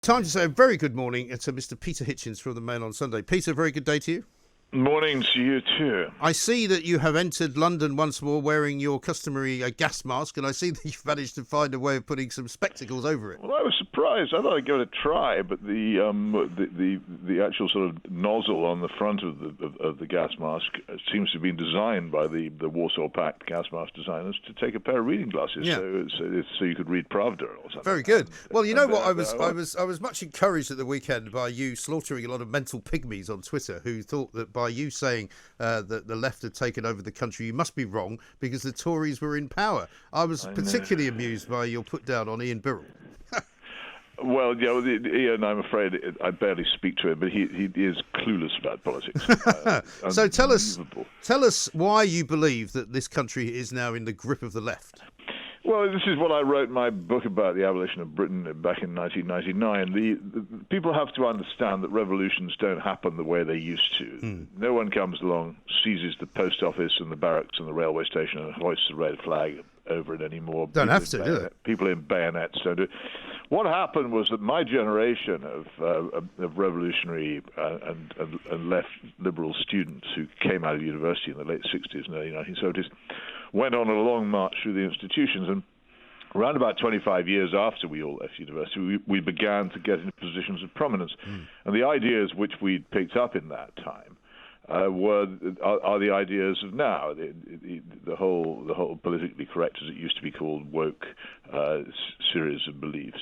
Time to say a very good morning to Mr. Peter Hitchens from the Mail on Sunday. Peter, very good day to you. Morning to you too. I see that you have entered London once more wearing your customary gas mask, and I see that you've managed to find a way of putting some spectacles over it. Well, I was surprised. I thought I'd give it a try, but the actual sort of nozzle on the front of the gas mask seems to have been designed by the Warsaw Pact gas mask designers to take a pair of reading glasses, so you could read Pravda or something. Very good. Well, you know what? I was much encouraged at the weekend by you slaughtering a lot of mental pygmies on Twitter who thought that by you saying that the left had taken over the country, you must be wrong because the Tories were in power. I was particularly amused by your put down on Ian Birrell. Well, Ian, I'm afraid I barely speak to him, but he is clueless about politics. So tell us why you believe that this country is now in the grip of the left. Well, this is what I wrote in my book about the abolition of Britain back in 1999. The people have to understand that revolutions don't happen the way they used to. No one comes along, seizes the post office and the barracks and the railway station and hoists the red flag over it anymore. Don't have to, do it. People in bayonets don't do it. What happened was that my generation of revolutionary and left liberal students who came out of university in the late 60s and early 1970s went on a long march through the institutions, and around about 25 years after we all left university, we began to get into positions of prominence. And the ideas which we'd picked up in that time are the ideas of now. The whole politically correct, as it used to be called, woke series of beliefs.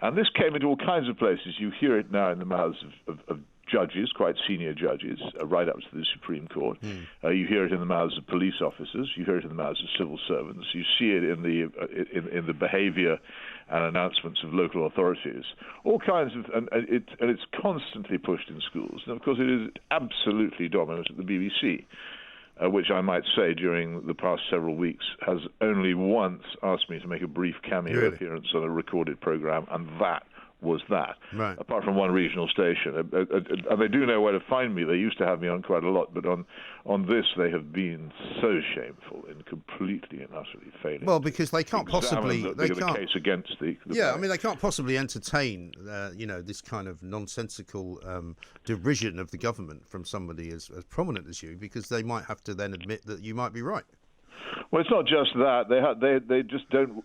And this came into all kinds of places. You hear it now in the mouths of judges, quite senior judges, right up to the Supreme Court. You hear it in the mouths of police officers. You hear it in the mouths of civil servants. You see it in the behavior and announcements of local authorities. All kinds of, and it's constantly pushed in schools. And of course, it is absolutely dominant at the BBC, which I might say during the past several weeks has only once asked me to make a brief cameo appearance on a recorded program, and that was that, right. Apart from one regional station. And they do know where to find me. They used to have me on quite a lot, but on this they have been so shameful in completely and utterly failing. Well, because they can't possibly... the case against the I mean, they can't possibly entertain, this kind of nonsensical derision of the government from somebody as prominent as you, because they might have to then admit that you might be right. Well, it's not just that. They just don't.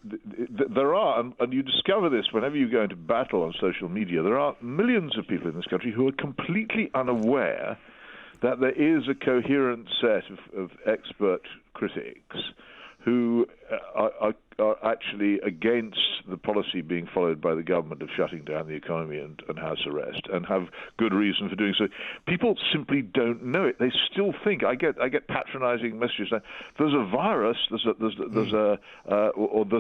There are, and you discover this whenever you go into battle on social media, there are millions of people in this country who are completely unaware that there is a coherent set of expert critics who are actually against the policy being followed by the government of shutting down the economy and house arrest, and have good reason for doing so. People simply don't know it. They still think. I get patronizing messages saying there's a virus, there's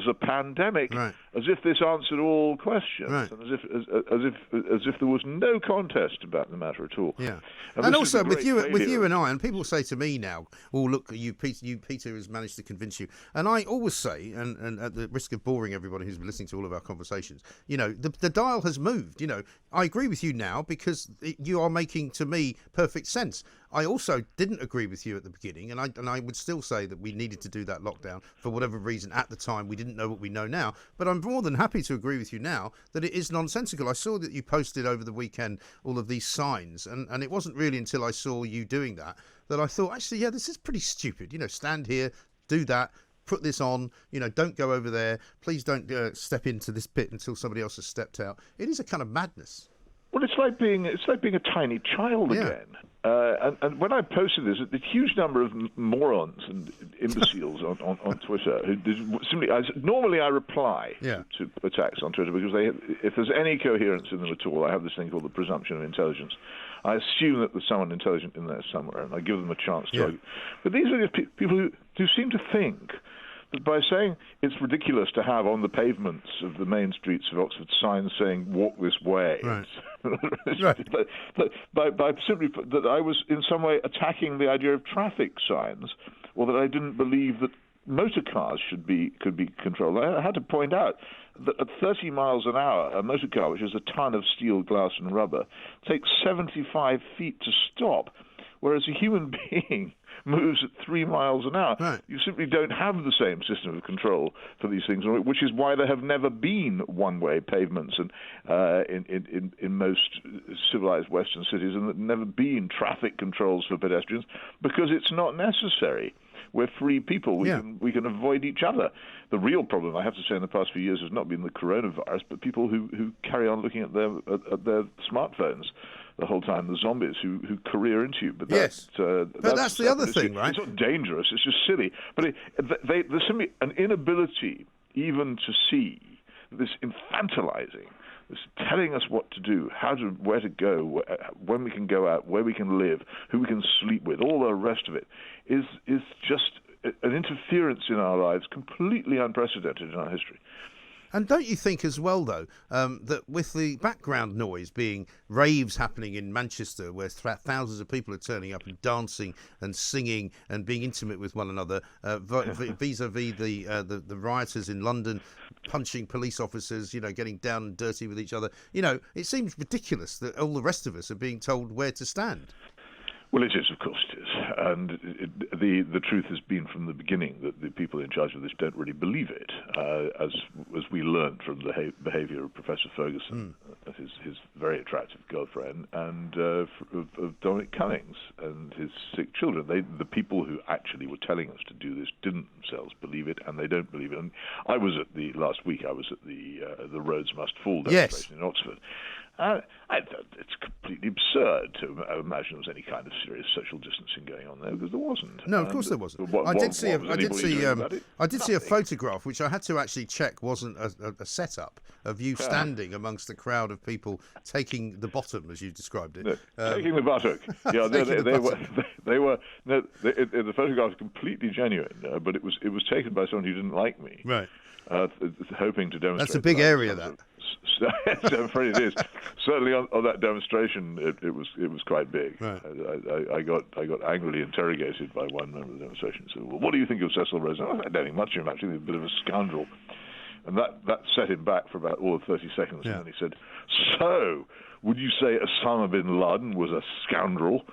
a pandemic, right. As if this answered all questions, right. and as if there was no contest about the matter at all. Yeah, and also with you and I, and people say to me now, "Oh, look, you Peter has managed to convince you." And I always say, and at the risk of boring everybody who's been listening to all of our conversations, the dial has moved. I agree with you now because you are making, to me, perfect sense. I also didn't agree with you at the beginning, and I would still say that we needed to do that lockdown for whatever reason at the time. We didn't know what we know now, but I'm more than happy to agree with you now that it is nonsensical. I saw that you posted over the weekend all of these signs, and it wasn't really until I saw you doing that I thought, actually, yeah, this is pretty stupid. Stand here, do that, put this on, don't go over there. Please don't step into this bit until somebody else has stepped out. It is a kind of madness. Well, it's like being a tiny child again. And when I posted this, the huge number of morons and imbeciles on Twitter who simply normally I reply to attacks on Twitter because if there's any coherence in them at all, I have this thing called the presumption of intelligence. I assume that there's someone intelligent in there somewhere, and I give them a chance to argue. But these are just people who seem to think that by saying it's ridiculous to have on the pavements of the main streets of Oxford signs saying "walk this way," right. by simply that I was in some way attacking the idea of traffic signs, or that I didn't believe that motor cars could be controlled. I had to point out that at 30 miles an hour, a motor car, which is a ton of steel, glass, and rubber, takes 75 feet to stop. whereas a human being moves at 3 miles an hour. Right. You simply don't have the same system of control for these things, which is why there have never been one-way pavements and in most civilized Western cities, and there have never been traffic controls for pedestrians, because it's not necessary. We're free people. We can avoid each other. The real problem, I have to say, in the past few years has not been the coronavirus, but people who carry on looking at their smartphones the whole time, the zombies who career into you. But that's the other thing, right? It's not dangerous, it's just silly. But there's simply an inability even to see this infantilizing, this telling us what to do, where to go, when we can go out, where we can live, who we can sleep with, all the rest of it is just an interference in our lives completely unprecedented in our history. And don't you think as well, though, that with the background noise being raves happening in Manchester, where thousands of people are turning up and dancing and singing and being intimate with one another, vis-a-vis the rioters in London punching police officers, getting down and dirty with each other, it seems ridiculous that all the rest of us are being told where to stand. Well, it is, of course it is. And the truth has been from the beginning that the people in charge of this don't really believe it, as we learned from the behaviour of Professor Ferguson, his very attractive girlfriend, and of Dominic Cummings and his sick children. The people who actually were telling us to do this didn't themselves believe it, and they don't believe it. And last week I was at the Roads Must Fall demonstration in Oxford. It's completely absurd to imagine there was any kind of serious social distancing going on there, because there wasn't. No, of course there wasn't. I did see a photograph which I had to actually check wasn't a setup of you standing amongst a crowd of people taking the bottom, as you described it. Taking the buttock. Yeah, they were. No, the photograph was completely genuine, but it was taken by someone who didn't like me. Right. Hoping to demonstrate. That's a big area, that. I'm afraid it is. Certainly on that demonstration, it was quite big. Right. I got angrily interrogated by one member of the demonstration. Said, "Well, what do you think of Cecil Rhodes?" I don't think much of him, actually. He's a bit of a scoundrel. And that set him back for about all of 30 seconds. Yeah. And then he said, "So, would you say Osama bin Laden was a scoundrel?"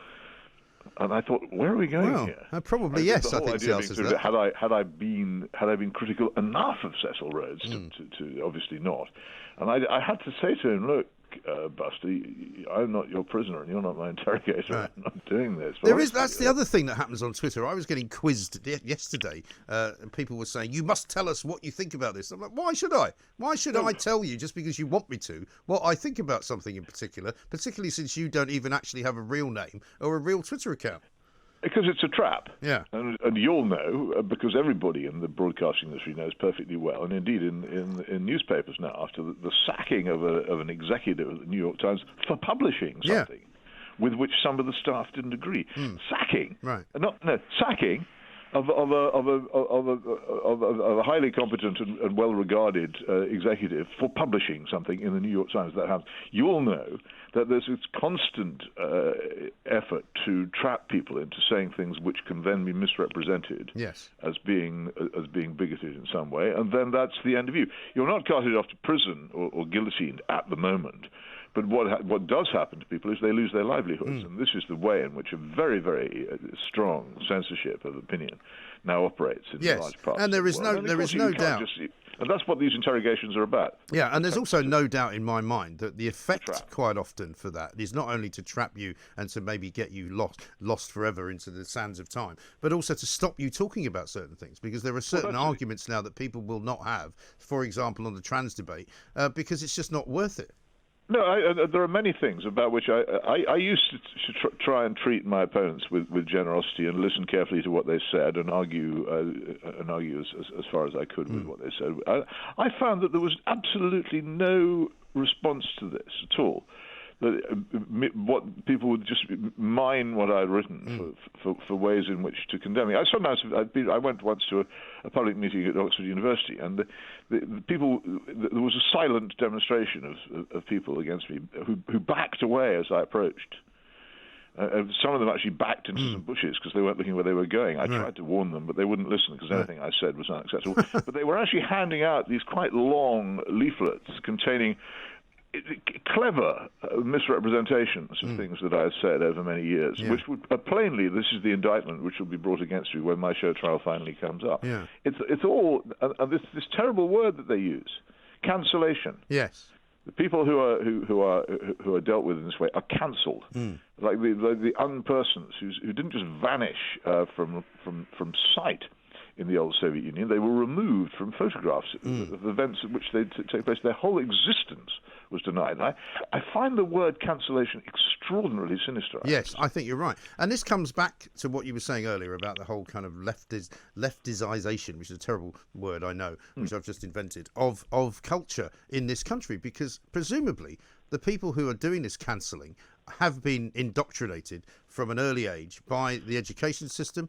And I thought, where are we going here? Probably yes. I think the answer is that. Had I been critical enough of Cecil Rhodes to obviously not, and I had to say to him, look, Buster, I'm not your prisoner and you're not my interrogator. Right. I'm not doing this. That's the other thing that happens on Twitter. I was getting quizzed yesterday, and people were saying, you must tell us what you think about this. I'm like, why should I? Why should I tell you, just because you want me to, what I think about something in particular, particularly since you don't even actually have a real name or a real Twitter account? Because it's a trap. Yeah. And you'll know, because everybody in the broadcasting industry knows perfectly well, and indeed in newspapers now, after the sacking of an executive at the New York Times for publishing something with which some of the staff didn't agree. Sacking. Right. Sacking of a highly competent and well-regarded executive for publishing something in the New York Times. That happens. You all know that there's this constant effort to trap people into saying things which can then be misrepresented as being bigoted in some way, and then that's the end of you. You're not carted off to prison or guillotined at the moment. But what does happen to people is they lose their livelihoods, and this is the way in which a very, very strong censorship of opinion now operates in large parts. And there is no doubt. And that's what these interrogations are about. Yeah, and there's also no doubt in my mind that the effect quite often for that is not only to trap you and to maybe get you lost forever into the sands of time, but also to stop you talking about certain things, because there are certain arguments now that people will not have, for example, on the trans debate, because it's just not worth it. No, there are many things about which I used to try and treat my opponents with generosity and listen carefully to what they said and argue as far as I could with what they said. I found that there was absolutely no response to this at all. What people would just mine what I'd written for ways in which to condemn me. I went once to a public meeting at Oxford University, and the people, there was a silent demonstration of people against me who backed away as I approached. Some of them actually backed into some bushes because they weren't looking where they were going. I tried to warn them, but they wouldn't listen because anything I said was unacceptable. But they were actually handing out these quite long leaflets containing clever misrepresentations of things that I have said over many years, which would plainly, this is the indictment which will be brought against you when my show trial finally comes up. Yeah. It's all this terrible word that they use, cancellation. Yes. The people who are dealt with in this way are cancelled, like the unpersons who didn't just vanish from sight in the old Soviet Union. They were removed from photographs of events at which they take place. Their whole existence was denied. I find the word cancellation extraordinarily sinister. Yes, I think you're right. And this comes back to what you were saying earlier about the whole kind of leftization, which is a terrible word, I know, which I've just invented, of culture in this country, because presumably the people who are doing this cancelling have been indoctrinated from an early age by the education system,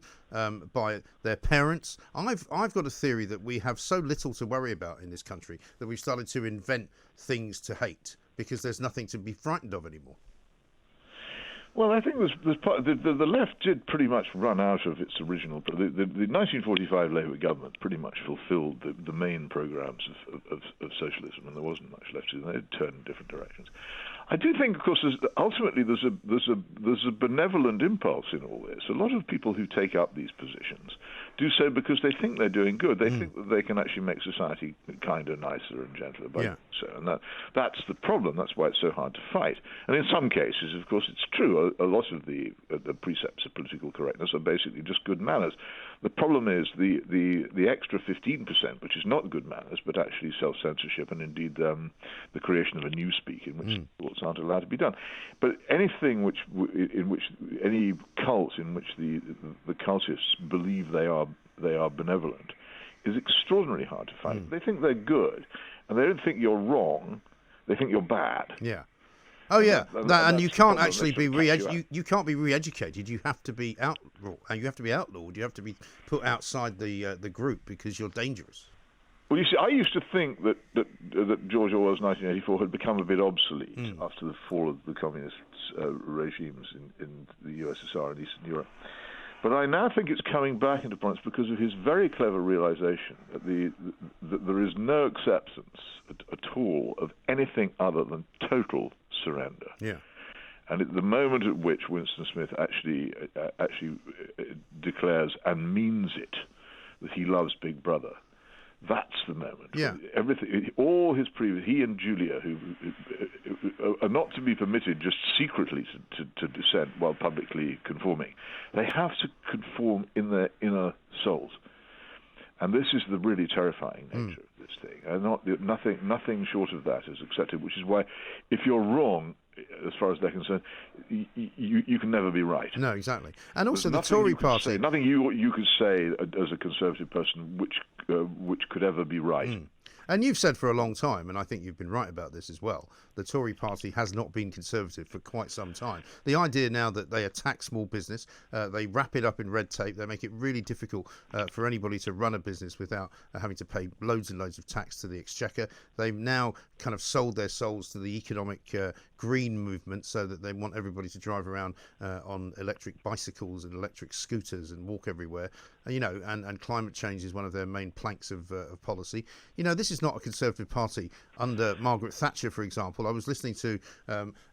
by their parents. I've got a theory that we have so little to worry about in this country that we've started to invent things to hate because there's nothing to be frightened of anymore. Well, I think the left did pretty much run out of its original. The 1945 Labour government pretty much fulfilled the main programs of socialism, and there wasn't much left to do. They had turned in different directions. I do think, of course, ultimately there's a benevolent impulse in all this. A lot of people who take up these positions do so because they think they're doing good. They think that they can actually make society kinder, nicer, and gentler by doing so. And that's the problem. That's why it's so hard to fight. And in some cases, of course, it's true. A lot of the precepts of political correctness are basically just good manners. The problem is the extra 15%, which is not good manners, but actually self-censorship and indeed the creation of a newspeak in which thoughts aren't allowed to be done. But anything any cult in which the cultists believe they are benevolent is extraordinarily hard to fight. They think they're good, and they don't think you're wrong. They think you're bad. Yeah. Oh yeah, and you can't actually be you can't be re-educated. You have to be outlawed, and you have to be outlawed. You have to be put outside the group because you're dangerous. Well, you see, I used to think that George Orwell's 1984 had become a bit obsolete after the fall of the communist regimes in the USSR and Eastern Europe. But I now think it's coming back into prominence because of his very clever realization that there is no acceptance at all of anything other than total surrender. Yeah. And at the moment at which Winston Smith actually declares and means it that he loves Big Brother, that's the moment. Yeah. Everything, all his previous, he and Julia, who are not to be permitted just secretly to dissent while publicly conforming, they have to conform in their inner souls. And this is the really terrifying nature of this thing. And nothing short of that is accepted, which is why if you're wrong, as far as they're concerned, you can never be right. No, exactly. And also the Tory party... nothing you could say as a conservative person which could ever be right. And you've said for a long time, and I think you've been right about this as well, the Tory party has not been conservative for quite some time. The idea now that they attack small business, they wrap it up in red tape, they make it really difficult for anybody to run a business without having to pay loads and loads of tax to the exchequer. They've now kind of sold their souls to the economic green movement so that they want everybody to drive around on electric bicycles and electric scooters and walk everywhere. And climate change is one of their main planks of policy. This is not a Conservative Party under Margaret Thatcher, for example. I was listening to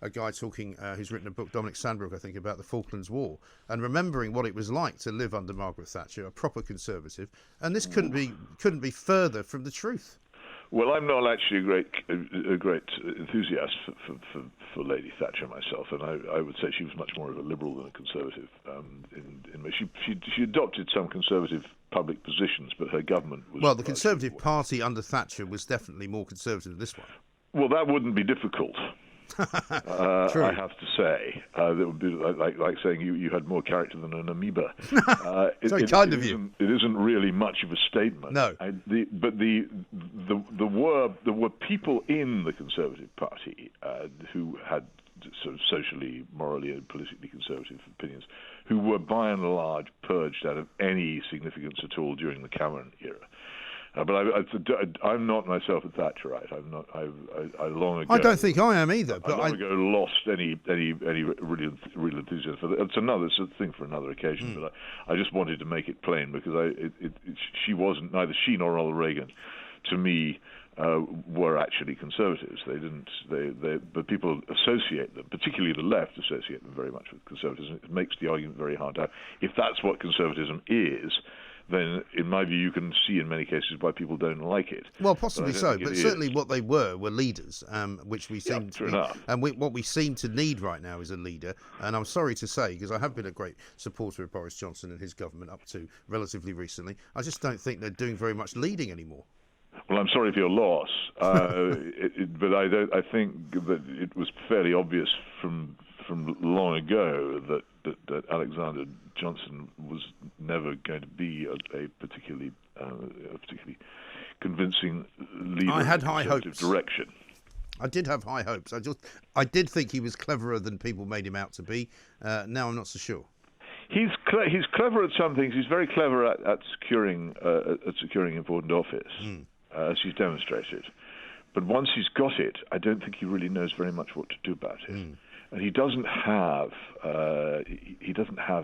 a guy talking who's written a book, Dominic Sandbrook, I think, about the Falklands War, and remembering what it was like to live under Margaret Thatcher, a proper Conservative, and this couldn't be further from the truth. Well, I'm not actually a great enthusiast for Lady Thatcher myself, and I would say she was much more of a liberal than a conservative. She adopted some conservative public positions, but her government was... Well, the Conservative Party under Thatcher was definitely more conservative than this one. Well, that wouldn't be difficult. True. I have to say, that would be like saying you had more character than an amoeba. Very kind of you. It isn't really much of a statement. No. But there were people in the Conservative Party who had sort of socially, morally, and politically conservative opinions, who were by and large purged out of any significance at all during the Cameron era. But I'm not myself a Thatcherite. I'm not. I long ago. I don't think I am either. But I long ago lost any real enthusiasm for that. It's a thing for another occasion. But I just wanted to make it plain because she wasn't, neither she nor Ronald Reagan, to me, were actually conservatives. They didn't. But people associate them, particularly the left, associate them very much with conservatism. It makes the argument very hard. If that's what conservatism is, then in my view, you can see in many cases why people don't like it. Well, possibly so, but certainly what they were leaders, which we seem to be, and what we seem to need right now is a leader. And I'm sorry to say, because I have been a great supporter of Boris Johnson and his government up to relatively recently, I just don't think they're doing very much leading anymore. Well, I'm sorry for your loss, but I think that it was fairly obvious from long ago that Alexander Johnson was never going to be a particularly convincing leader. I had high hopes. Direction. I did have high hopes. I did think he was cleverer than people made him out to be. Now I'm not so sure. He's clever at some things. He's very clever at securing important office, as he's demonstrated. But once he's got it, I don't think he really knows very much what to do about it. And he doesn't have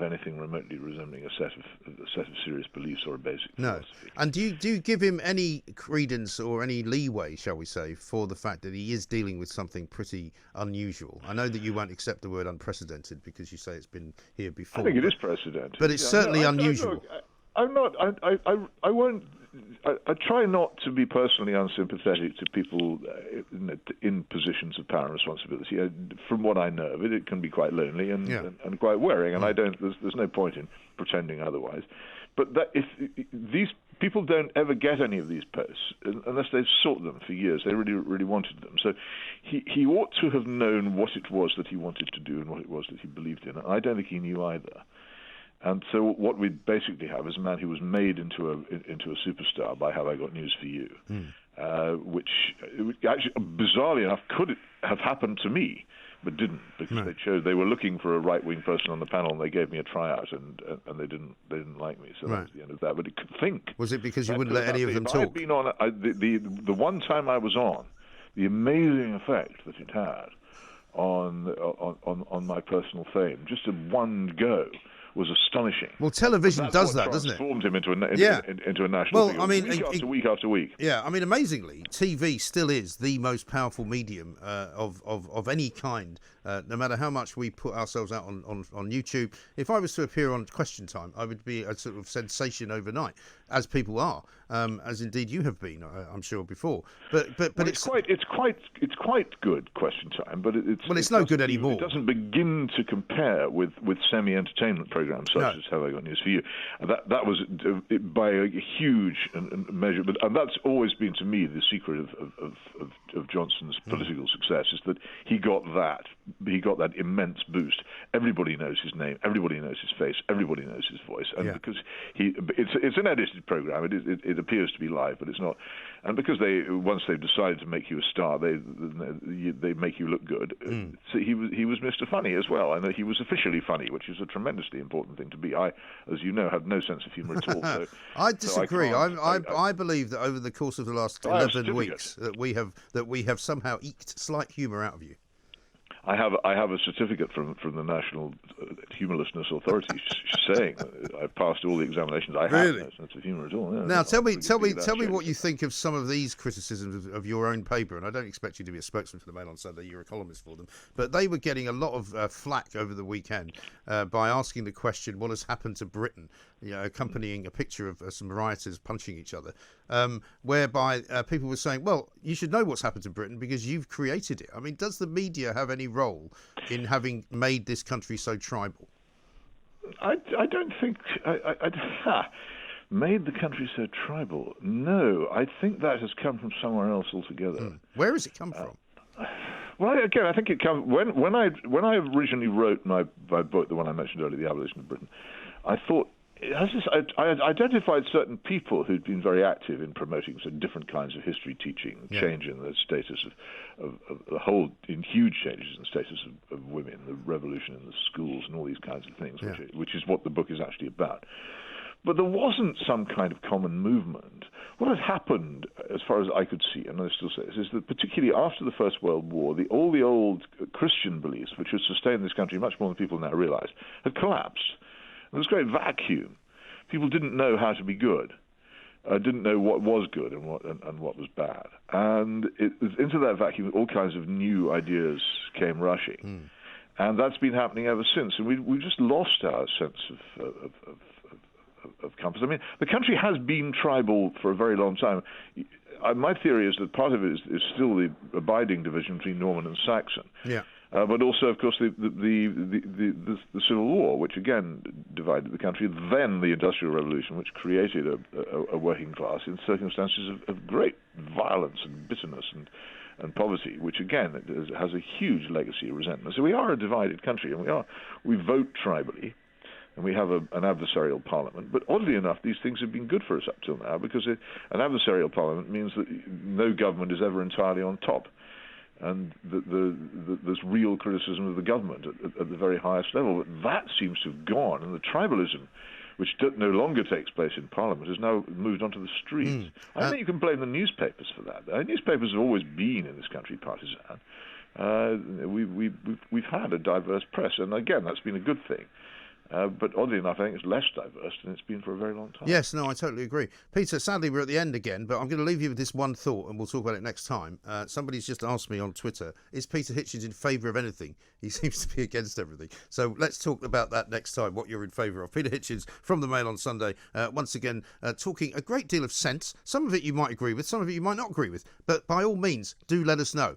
anything remotely resembling a set of serious beliefs or a basic philosophy. And do you give him any credence or any leeway, shall we say, for the fact that he is dealing with something pretty unusual? I know that you won't accept the word unprecedented because you say it's been here before. I think it is precedented, but it's certainly unusual. I'm not. I won't. I try not to be personally unsympathetic to people in positions of power and responsibility. From what I know of it, it can be quite lonely and quite wearing, and I don't. There's no point in pretending otherwise. But if these people don't ever get any of these posts unless they've sought them for years, they really wanted them. So he ought to have known what it was that he wanted to do and what it was that he believed in. I don't think he knew either. And so what we basically have is a man who was made into a superstar by Have I Got News for You, which actually, bizarrely enough, could have happened to me, but didn't, because they were looking for a right-wing person on the panel, and they gave me a tryout, and they didn't like me, so that was the end of that. But it could think. Was it because you wouldn't let any of them talk? I've been on the one time I was on, the amazing effect that it had on my personal fame, just in one go, was astonishing. Well, television does that, doesn't it? Transformed him into a national figure, week after week. Yeah, I mean, amazingly, TV still is the most powerful medium of any kind. No matter how much we put ourselves out on YouTube, if I was to appear on Question Time, I would be a sort of sensation overnight, as people are, as indeed you have been, I'm sure, before. But it's quite good Question Time, but it's no good anymore. It doesn't begin to compare with semi-entertainment programs such as Have I Got News for You. That was by a huge measure, and that's always been to me the secret of Johnson's political success, is that he got that immense boost. Everybody knows his name, everybody knows his face, everybody knows his voice, and because it's an edited program, it appears to be live, but it's not. And because once they've decided to make you a star, they make you look good. So he was Mr. Funny as well, and he was officially funny, which is a tremendously important thing to be. I, as you know, have no sense of humour at all. So, I disagree. I believe that over the course of the last 11 weeks that we have somehow eked slight humour out of you. I have a certificate from the National Humorlessness Authority saying that I passed all the examinations. I have no sense of humour at all. Yeah, now tell me what you think of some of these criticisms of your own paper. And I don't expect you to be a spokesman for the Mail on Sunday. You're a columnist for them, but they were getting a lot of flack over the weekend by asking the question, "What has happened to Britain?" Accompanying a picture of some rioters punching each other, whereby people were saying, well, you should know what's happened to Britain because you've created it. I mean, does the media have any role in having made this country so tribal? I don't think... made the country so tribal? No, I think that has come from somewhere else altogether. Where has it come from? Well, again, I think it comes... When I originally wrote my book, the one I mentioned earlier, The Abolition of Britain, I thought... I identified certain people who'd been very active in promoting some different kinds of history teaching, change in the status of the whole, in huge changes in the status of women, the revolution in the schools, and all these kinds of things, which is what the book is actually about. But there wasn't some kind of common movement. What had happened, as far as I could see, and I still say this, is that particularly after the First World War, all the old Christian beliefs, which had sustained this country much more than people now realize, had collapsed. There was a great vacuum. People didn't know how to be good. didn't know what was good and what was bad. And it was into that vacuum all kinds of new ideas came rushing. And that's been happening ever since. And we've just lost our sense of compass. I mean, the country has been tribal for a very long time. My theory is that part of it is still the abiding division between Norman and Saxon. Yeah. But also, of course, the Civil War, which again divided the country, then the Industrial Revolution, which created a working class in circumstances of great violence and bitterness and poverty, which again has a huge legacy of resentment. So we are a divided country, and we vote tribally, and we have an adversarial parliament. But oddly enough, these things have been good for us up till now, because an adversarial parliament means that no government is ever entirely on top. And there's real criticism of the government at the very highest level. But that seems to have gone, and the tribalism, which no longer takes place in Parliament, has now moved onto the streets. I don't think you can blame the newspapers for that. The newspapers have always been in this country partisan. We've had a diverse press, and again, that's been a good thing. But oddly enough, I think it's less diverse than it's been for a very long time. Yes, no, I totally agree. Peter, sadly, we're at the end again, but I'm going to leave you with this one thought, and we'll talk about it next time. Somebody's just asked me on Twitter, is Peter Hitchens in favour of anything? He seems to be against everything. So let's talk about that next time, what you're in favour of. Peter Hitchens from the Mail on Sunday, once again, talking a great deal of sense. Some of it you might agree with, some of it you might not agree with. But by all means, do let us know.